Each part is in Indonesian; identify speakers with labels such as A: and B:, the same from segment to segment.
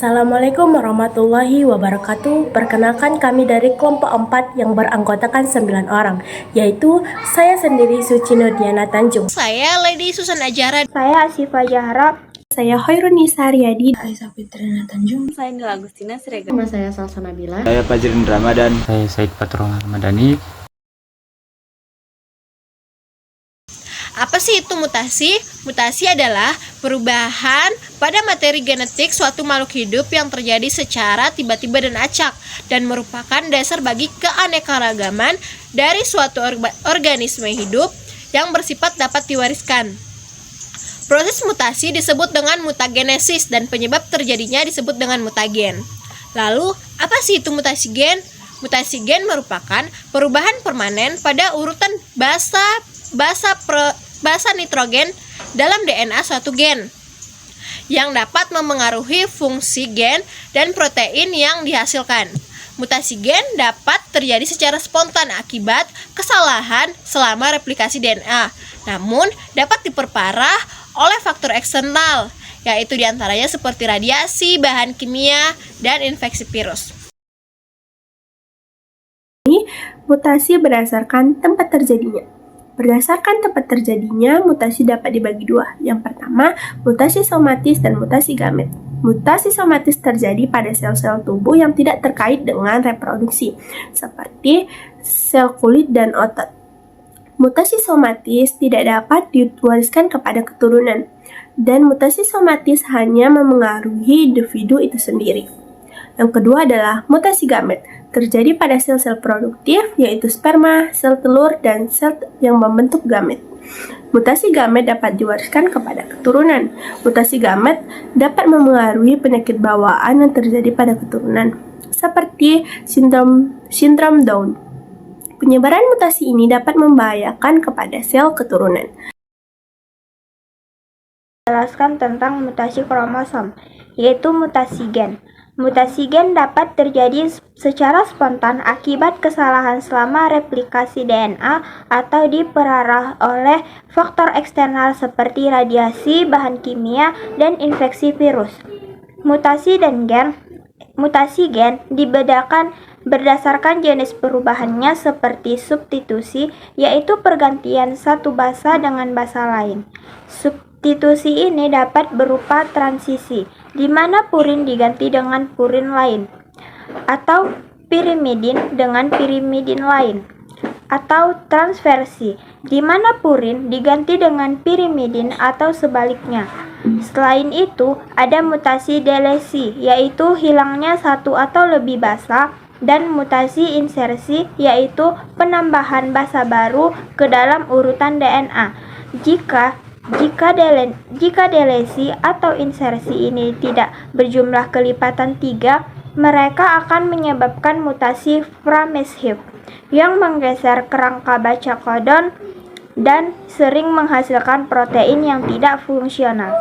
A: Assalamualaikum warahmatullahi wabarakatuh. Perkenalkan kami dari kelompok 4 yang beranggotakan 9 orang, yaitu saya sendiri Suci Nurdiana Tanjung.
B: Saya Lady Susan Ajara.
C: Saya Asifah Jahra.
A: Saya Hoirun Nisa Riyadi.
D: Saya Fitrina Tanjung.
E: Saya Nila Agustina Siregar.
F: Nama saya Salsa Nabila.
G: Saya Fajrin Ramadan.
H: Saya Said Patrong Ramadhani.
B: Apa sih itu mutasi? Mutasi adalah perubahan pada materi genetik suatu makhluk hidup yang terjadi secara tiba-tiba dan acak dan merupakan dasar bagi keanekaragaman dari suatu organisme hidup yang bersifat dapat diwariskan. Proses mutasi disebut dengan mutagenesis dan penyebab terjadinya disebut dengan mutagen. Lalu, apa sih itu mutasi gen? Mutasi gen merupakan perubahan permanen pada urutan basa nitrogen dalam DNA suatu gen yang dapat memengaruhi fungsi gen dan protein yang dihasilkan. Mutasi gen dapat terjadi secara spontan akibat kesalahan selama replikasi DNA, namun dapat diperparah oleh faktor eksternal, yaitu diantaranya seperti radiasi, bahan kimia, dan infeksi virus.
A: Mutasi berdasarkan tempat terjadinya. Berdasarkan tempat terjadinya, mutasi dapat dibagi dua. Yang pertama, mutasi somatis dan mutasi gamet. Mutasi somatis terjadi pada sel-sel tubuh yang tidak terkait dengan reproduksi, seperti sel kulit dan otot. Mutasi somatis tidak dapat diwariskan kepada keturunan, dan mutasi somatis hanya memengaruhi individu itu sendiri. Yang kedua adalah mutasi gamet, terjadi pada sel-sel produktif, yaitu sperma, sel telur, dan sel yang membentuk gamet. Mutasi gamet dapat diwariskan kepada keturunan. Mutasi gamet dapat memengaruhi penyakit bawaan yang terjadi pada keturunan, seperti sindrom Down. Penyebaran mutasi ini dapat membahayakan kepada sel keturunan.
C: Jelaskan tentang mutasi kromosom, yaitu mutasi gen. Mutasi gen dapat terjadi secara spontan akibat kesalahan selama replikasi DNA atau diperarah oleh faktor eksternal seperti radiasi, bahan kimia, dan infeksi virus. Mutasi gen dibedakan berdasarkan jenis perubahannya seperti substitusi, yaitu pergantian satu basa dengan basa lain. Substitusi ini dapat berupa transisi, di mana purin diganti dengan purin lain, atau pirimidin dengan pirimidin lain, atau transversi, di mana purin diganti dengan pirimidin atau sebaliknya. Selain itu, ada mutasi delesi, yaitu hilangnya satu atau lebih basa, dan mutasi insersi, yaitu penambahan basa baru ke dalam urutan DNA. Jika delesi atau insersi ini tidak berjumlah kelipatan 3, mereka akan menyebabkan mutasi Frameshev yang menggeser kerangka baca kodon dan sering menghasilkan protein yang tidak fungsional.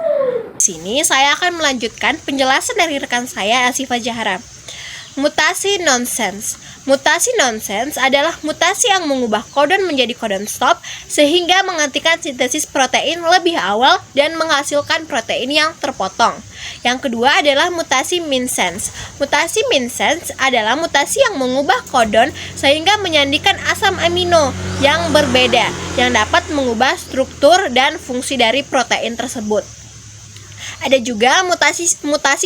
B: Di sini saya akan melanjutkan penjelasan dari rekan saya Asifah Jahra. Mutasi nonsense. Mutasi nonsense adalah mutasi yang mengubah kodon menjadi kodon stop sehingga menghentikan sintesis protein lebih awal dan menghasilkan protein yang terpotong. Yang kedua adalah mutasi minsense. Mutasi minsense adalah mutasi yang mengubah kodon sehingga menyandikan asam amino yang berbeda yang dapat mengubah struktur dan fungsi dari protein tersebut. Ada juga mutasi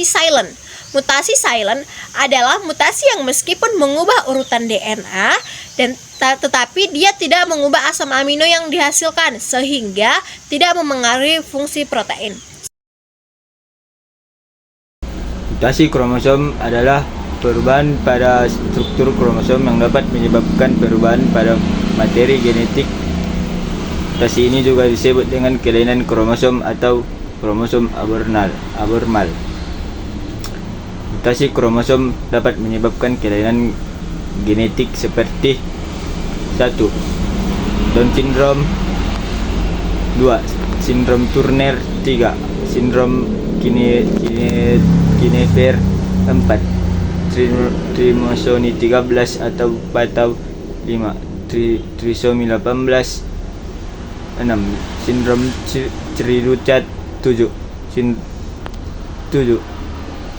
B: silent. Mutasi silent adalah mutasi yang meskipun mengubah urutan DNA dan tetapi dia tidak mengubah asam amino yang dihasilkan sehingga tidak memengaruhi fungsi protein.
G: Mutasi kromosom adalah perubahan pada struktur kromosom yang dapat menyebabkan perubahan pada materi genetik. Mutasi ini juga disebut dengan kelainan kromosom atau kromosom abnormal. Mutasi kromosom dapat menyebabkan kelainan genetik seperti 1. Down syndrome, 2. Sindrom Turner, 3. Sindrom Klinefelter, 4. Trisomi 13 atau 5. Trisomi 18, 6. Sindrom Chiari-Lucas, 7.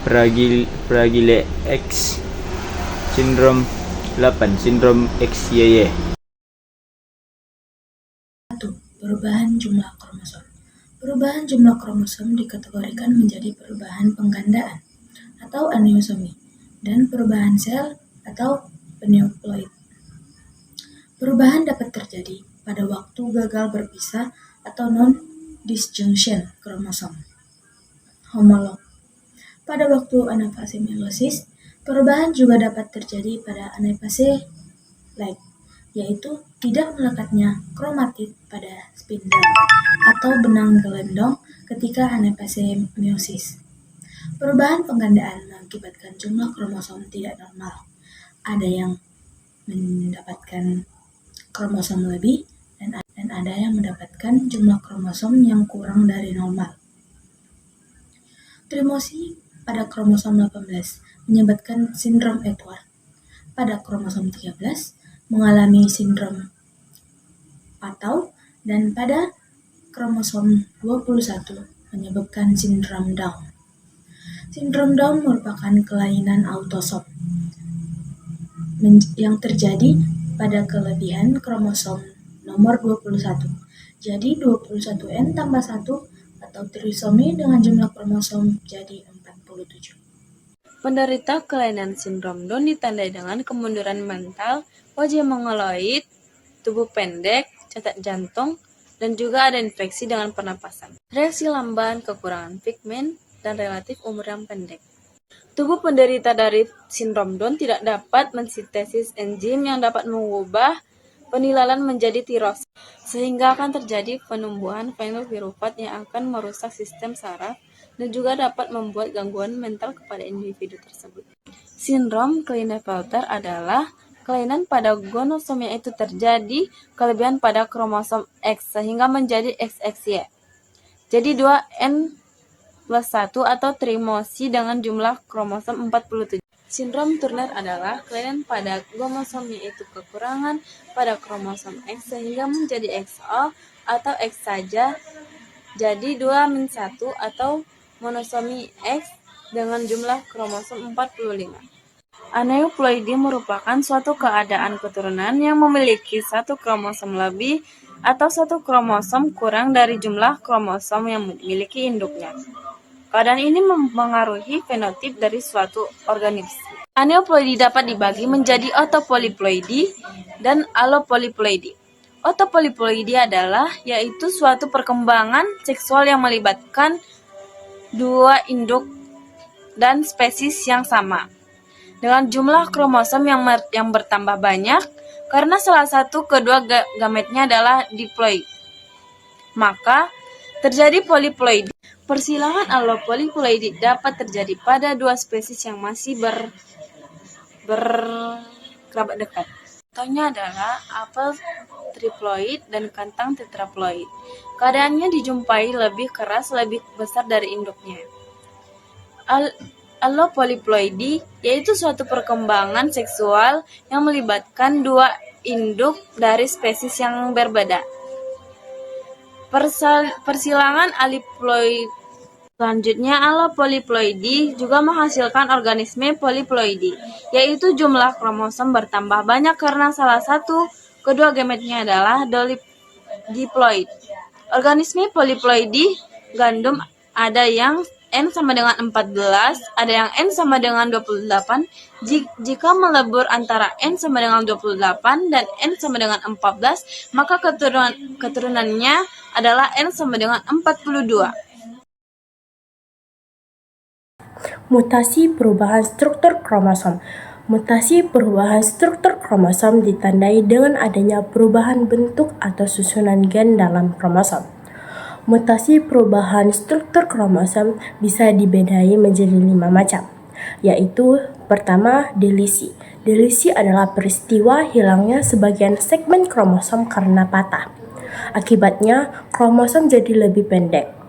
G: Fragile X, sindrom 8, sindrom XYY.
D: Perubahan jumlah kromosom. Perubahan jumlah kromosom dikategorikan menjadi perubahan penggandaan atau aneuploidy dan perubahan sel atau aneuploid. Perubahan dapat terjadi pada waktu gagal berpisah atau non-disjunction kromosom homolog. Pada waktu anafase meiosis, perubahan juga dapat terjadi pada anafase lag, yaitu tidak melekatnya kromatid pada spindle atau benang gelendong ketika anafase meiosis. Perubahan penggandaan mengakibatkan jumlah kromosom tidak normal. Ada yang mendapatkan kromosom lebih dan ada yang mendapatkan jumlah kromosom yang kurang dari normal. Trimosi pada kromosom 18 menyebabkan sindrom Edward. Pada kromosom 13 mengalami sindrom Patau dan pada kromosom 21 menyebabkan sindrom Down. Sindrom Down merupakan kelainan autosom yang terjadi pada kelebihan kromosom nomor 21. Jadi 21N tambah 1 atau trisomi dengan jumlah kromosom jadi 47.
E: Penderita kelainan sindrom Down ditandai dengan kemunduran mental, wajah mongoloid, tubuh pendek, cacat jantung, dan juga ada infeksi dengan pernapasan. Reaksi lamban, kekurangan pigmen, dan relatif umur yang pendek. Tubuh penderita dari sindrom Down tidak dapat mensintesis enzim yang dapat mengubah penilalan menjadi tirosin, sehingga akan terjadi penumbuhan fenovirufat yang akan merusak sistem saraf dan juga dapat membuat gangguan mental kepada individu tersebut. Sindrom Klinefelter adalah kelainan pada gonosom yang itu terjadi kelebihan pada kromosom X sehingga menjadi XXY. Jadi 2N+1 atau trimosi dengan jumlah kromosom 47. Sindrom Turner adalah kelainan pada kromosom yaitu kekurangan pada kromosom X sehingga menjadi XO atau X saja. Jadi 2-1 atau monosomi X dengan jumlah kromosom 45. Aneuploidy merupakan suatu keadaan keturunan yang memiliki satu kromosom lebih atau satu kromosom kurang dari jumlah kromosom yang dimiliki induknya. Keadaan ini mempengaruhi fenotip dari suatu organisme. Aneuploidy dapat dibagi menjadi autopolyploidy dan allopolyploidy. Autopolyploidy adalah yaitu suatu perkembangan seksual yang melibatkan dua induk dan spesies yang sama dengan jumlah kromosom yang bertambah banyak karena salah satu kedua gametnya adalah diploid. Maka terjadi polyploidy. Persilangan allopolyploidy dapat terjadi pada dua spesies yang masih berkerabat dekat. Contohnya adalah apel triploid dan kentang tetraploid. Keadaannya dijumpai lebih keras, lebih besar dari induknya. Allopolyploidy yaitu suatu perkembangan seksual yang melibatkan dua induk dari spesies yang berbeda. Persilangan aliploid selanjutnya allopolyploidy juga menghasilkan organisme polyploidy, yaitu jumlah kromosom bertambah banyak karena salah satu kedua gametnya adalah diploid. Organisme polyploidy gandum ada yang N sama dengan 14, ada yang N sama dengan 28. Jika melebur antara N sama dengan 28 dan N sama dengan 14, maka keturunannya adalah N sama dengan 42.
A: Mutasi perubahan struktur kromosom. Mutasi perubahan struktur kromosom ditandai dengan adanya perubahan bentuk atau susunan gen dalam kromosom. Mutasi perubahan struktur kromosom bisa dibedai menjadi 5 macam, yaitu pertama, delisi. Delisi adalah peristiwa hilangnya sebagian segmen kromosom karena patah. Akibatnya, kromosom jadi lebih pendek.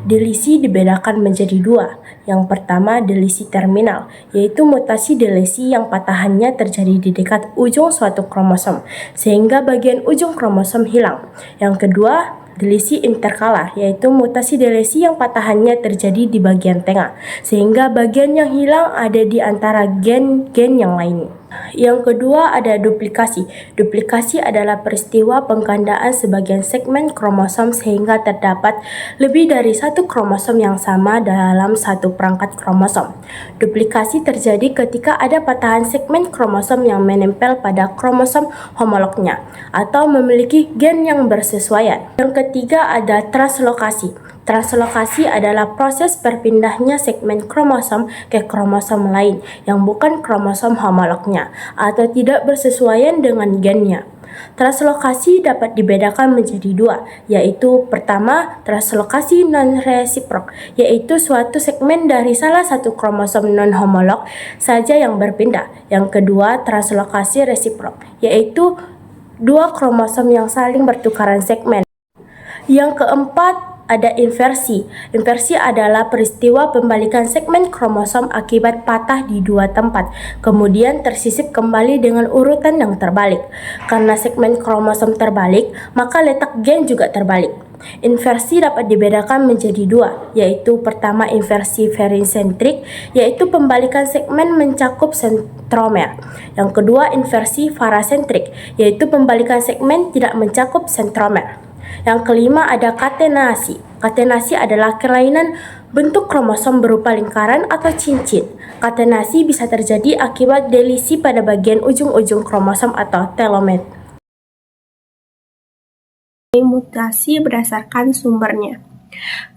A: Delisi dibedakan menjadi 2. Yang pertama, delisi terminal, yaitu mutasi delisi yang patahannya terjadi di dekat ujung suatu kromosom, sehingga bagian ujung kromosom hilang. Yang kedua, delesi interkalar, yaitu mutasi delesi yang patahannya terjadi di bagian tengah, sehingga bagian yang hilang ada di antara gen-gen yang lain. Yang kedua ada duplikasi. Duplikasi adalah peristiwa penggandaan sebagian segmen kromosom sehingga terdapat lebih dari satu kromosom yang sama dalam satu perangkat kromosom. Duplikasi terjadi ketika ada patahan segmen kromosom yang menempel pada kromosom homolognya atau memiliki gen yang bersesuaian. Yang ketiga ada translokasi. Translokasi adalah proses berpindahnya segmen kromosom ke kromosom lain yang bukan kromosom homolognya atau tidak bersesuaian dengan gennya. Translokasi dapat dibedakan menjadi dua, yaitu pertama, translokasi non-resiprok, yaitu suatu segmen dari salah satu kromosom non-homolog saja yang berpindah. Yang kedua, translokasi resiprok, yaitu dua kromosom yang saling bertukaran segmen. Yang keempat, ada inversi. Inversi adalah peristiwa pembalikan segmen kromosom akibat patah di dua tempat, kemudian tersisip kembali dengan urutan yang terbalik. Karena segmen kromosom terbalik, maka letak gen juga terbalik. Inversi dapat dibedakan menjadi dua, yaitu pertama inversi varisentrik, yaitu pembalikan segmen mencakup sentromer. Yang kedua inversi parasentrik, yaitu pembalikan segmen tidak mencakup sentromer. Yang kelima ada katenasi. Katenasi adalah kelainan bentuk kromosom berupa lingkaran atau cincin. Katenasi bisa terjadi akibat delisi pada bagian ujung-ujung kromosom atau telomer.
F: Mutasi berdasarkan sumbernya.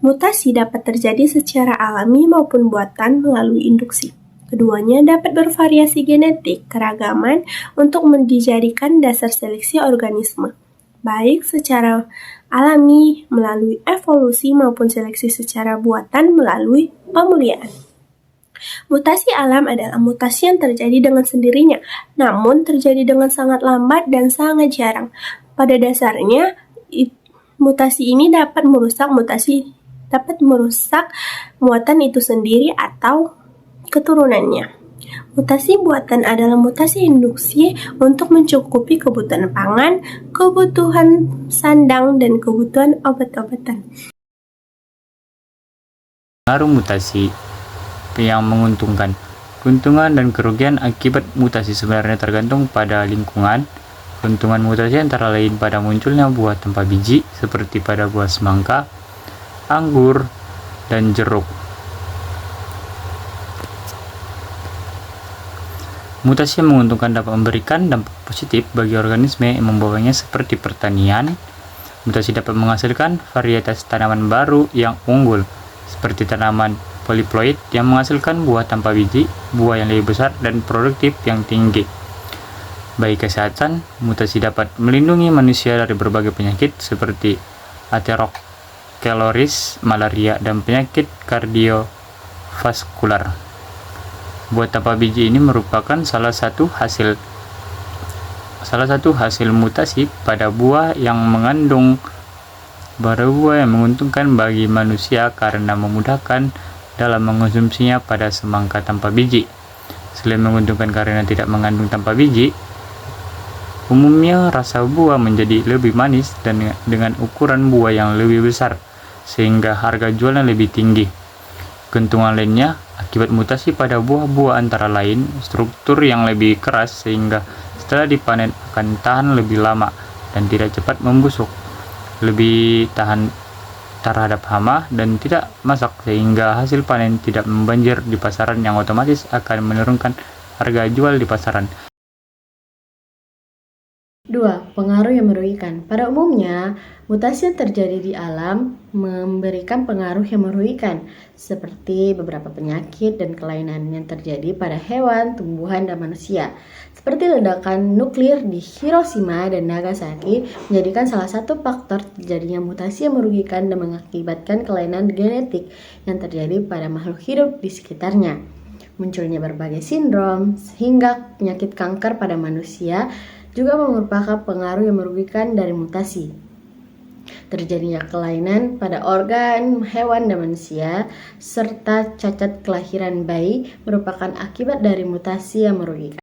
F: Mutasi dapat terjadi secara alami maupun buatan melalui induksi. Keduanya dapat bervariasi genetik keragaman untuk dijadikan dasar seleksi organisme, baik secara alami melalui evolusi maupun seleksi secara buatan melalui pemuliaan. Mutasi alam adalah mutasi yang terjadi dengan sendirinya, namun terjadi dengan sangat lambat dan sangat jarang. Pada dasarnya, mutasi ini dapat merusak muatan itu sendiri atau keturunannya. Mutasi buatan adalah mutasi induksi untuk mencukupi kebutuhan pangan, kebutuhan sandang, dan kebutuhan obat-obatan.
H: Pengaruh mutasi yang menguntungkan. Keuntungan dan kerugian akibat mutasi sebenarnya tergantung pada lingkungan. Keuntungan mutasi antara lain pada munculnya buah tanpa biji seperti pada buah semangka, anggur, dan jeruk. Mutasi yang menguntungkan dapat memberikan dampak positif bagi organisme yang membawanya seperti pertanian. Mutasi dapat menghasilkan varietas tanaman baru yang unggul, seperti tanaman poliploid yang menghasilkan buah tanpa biji, buah yang lebih besar, dan produktif yang tinggi. Bagi kesehatan, mutasi dapat melindungi manusia dari berbagai penyakit seperti atherosclerosis, malaria, dan penyakit kardiovaskular. Buah tanpa biji ini merupakan salah satu hasil mutasi pada buah yang menguntungkan bagi manusia karena memudahkan dalam mengonsumsinya pada semangka tanpa biji. Selain menguntungkan karena tidak mengandung tanpa biji, umumnya rasa buah menjadi lebih manis dan dengan ukuran buah yang lebih besar, sehingga harga jualnya lebih tinggi. Keuntungan lainnya akibat mutasi pada buah-buah antara lain struktur yang lebih keras sehingga setelah dipanen akan tahan lebih lama dan tidak cepat membusuk, lebih tahan terhadap hama dan tidak masak sehingga hasil panen tidak membanjir di pasaran yang otomatis akan menurunkan harga jual di pasaran.
I: 2. Pengaruh yang merugikan. Pada umumnya, mutasi yang terjadi di alam memberikan pengaruh yang merugikan, seperti beberapa penyakit dan kelainan yang terjadi pada hewan, tumbuhan, dan manusia. Seperti ledakan nuklir di Hiroshima dan Nagasaki menjadikan salah satu faktor terjadinya mutasi yang merugikan dan mengakibatkan kelainan genetik yang terjadi pada makhluk hidup di sekitarnya. Munculnya berbagai sindrom, hingga penyakit kanker pada manusia juga merupakan pengaruh yang merugikan dari mutasi. Terjadinya kelainan pada organ hewan dan manusia, serta cacat kelahiran bayi merupakan akibat dari mutasi yang merugikan.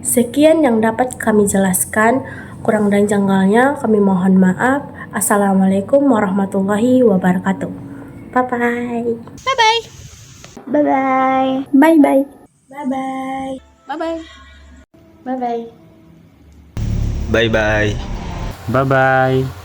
A: Sekian yang dapat kami jelaskan, kurang dan janggalnya kami mohon maaf.
I: Assalamualaikum warahmatullahi wabarakatuh. Bye-bye.
B: Bye-bye.
C: Bye-bye.
A: Bye-bye.
D: Bye-bye.
E: Bye-bye.
I: Bye-bye.
G: Bye bye.
H: Bye-bye.